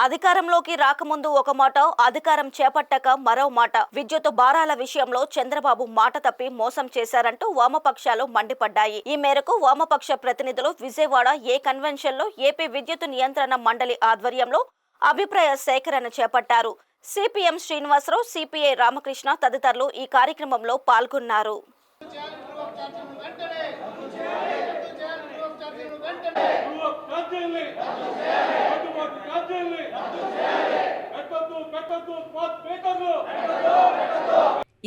అధికారంలోకి రాకముందు ఒక మాట, అధికారం చేపట్టాక మరో మాట. విద్యుత్ భారాల విషయంలో చంద్రబాబు మాట తప్పి మోసం చేశారంటూ వామపక్షాలు మండిపడ్డాయి. ఈ మేరకు వామపక్ష ప్రతినిధులు విజయవాడ ఏ కన్వెన్షన్ లో ఏపీ విద్యుత్ నియంత్రణ మండలి ఆధ్వర్యంలో అభిప్రాయ సేకరణ చేపట్టారు. సిపిఎం శ్రీనివాసరావు, సిపిఐ రామకృష్ణ తదితరులు ఈ కార్యక్రమంలో పాల్గొన్నారు.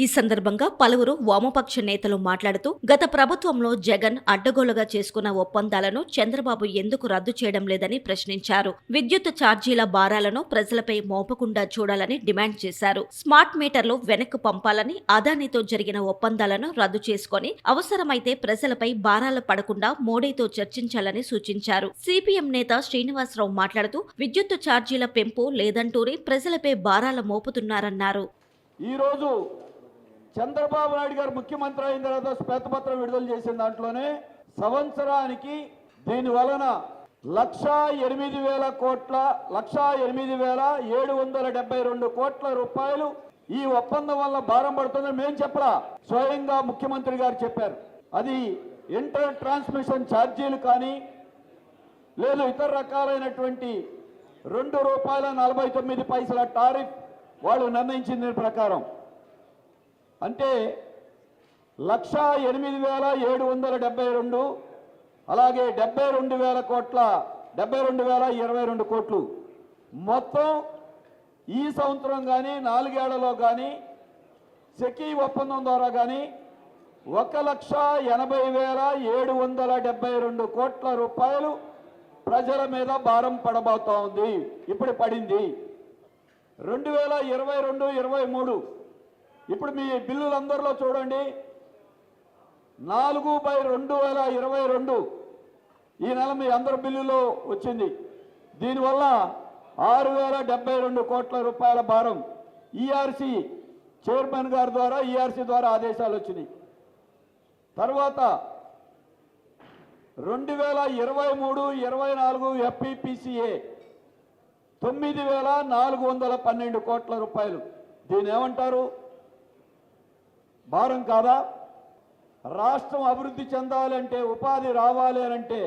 ఈ సందర్భంగా పలువురు వామపక్ష నేతలు మాట్లాడుతూ గత ప్రభుత్వంలో జగన్ అడ్డగోలుగా చేసుకున్న ఒప్పందాలను చంద్రబాబు ఎందుకు రద్దు చేయడం లేదని ప్రశ్నించారు. విద్యుత్ ఛార్జీల భారాలను ప్రజలపై మోపకుండా చూడాలని డిమాండ్ చేశారు. స్మార్ట్ మీటర్లు వెనక్కు పంపాలని, అదానితో జరిగిన ఒప్పందాలను రద్దు చేసుకుని అవసరమైతే ప్రజలపై భారాలు పడకుండా మోడీతో చర్చించాలని సూచించారు. సిపిఎం నేత శ్రీనివాసరావు మాట్లాడుతూ విద్యుత్ ఛార్జీల పెంపు లేదంటూనే ప్రజలపై భారాలు మోపుతున్నారన్నారు. చంద్రబాబు నాయుడు గారు ముఖ్యమంత్రి అయిన తర్వాత శ్వేతపత్రం విడుదల చేసిన దాంట్లోనే సంవత్సరానికి దీని వలన 1,08,000 కోట్ల 1,08,772 కోట్ల రూపాయలు ఈ ఒప్పందం వల్ల భారం పడుతుందని మేము చెప్పరా, స్వయంగా ముఖ్యమంత్రి గారు చెప్పారు. అది ఇంటర్ ట్రాన్స్మిషన్ ఛార్జీలు కానీ లేదు ఇతర రకాలైనటువంటి ₹2.49 టారిఫ్ వాళ్ళు నిర్ణయించిన ప్రకారం అంటే 1,08,772 అలాగే 72,000 కోట్ల 72,022 కోట్లు మొత్తం ఈ సంవత్సరం కానీ 4 ఏళ్లలో కానీ సెకీ ఒప్పందం ద్వారా కానీ 1,80,772 కోట్ల రూపాయలు ప్రజల మీద భారం పడబోతా ఉంది. ఇప్పుడు పడింది. 2022-23 ఇప్పుడు మీ బిల్లులందరిలో చూడండి, 4/2022 ఈ నెల మీ అందరి బిల్లులో వచ్చింది. దీనివల్ల 6,072 కోట్ల రూపాయల భారం ఈఆర్సీ చైర్మన్ గారి ద్వారా ఈఆర్సీ ద్వారా ఆదేశాలు వచ్చినాయి. తర్వాత 2023-24 ఎఫ్పిపిసిఏ 9,412 కోట్ల రూపాయలు. దీని ఏమంటారు? భారం కాదా? రాష్ట్రం అభివృద్ధి చెందాలంటే, ఉపాధి రావాలి అంటే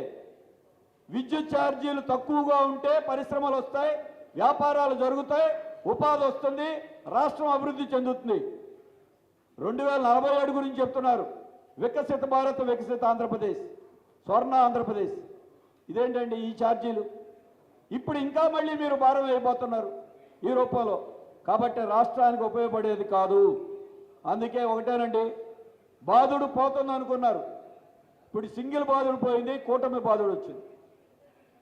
విద్యుత్ ఛార్జీలు తక్కువగా ఉంటే పరిశ్రమలు వస్తాయి, వ్యాపారాలు జరుగుతాయి, ఉపాధి వస్తుంది, రాష్ట్రం అభివృద్ధి చెందుతుంది. 2047 గురించి చెప్తున్నారు. వికసిత భారత్, వికసిత ఆంధ్రప్రదేశ్, స్వర్ణ ఆంధ్రప్రదేశ్. ఇదేంటండి ఈ ఛార్జీలు? ఇప్పుడు ఇంకా మళ్ళీ మీరు భారం అయిపోతున్నారు ఈ రూపంలో. కాబట్టి రాష్ట్రానికి ఉపయోగపడేది కాదు. అందుకే ఒకటేనండి, బాధుడు పోతుంది అనుకున్నారు, ఇప్పుడు సింగిల్ బాధుడు పోయింది, కూటమి బాధుడు వచ్చింది,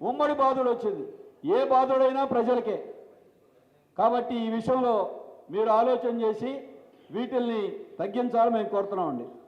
ఉమ్మడి బాధుడు వచ్చింది. ఏ బాధుడైనా ప్రజలకే. కాబట్టి ఈ విషయంలో మీరు ఆలోచన చేసి వీటిల్ని తగ్గించాలని మేము కోరుతున్నామండి.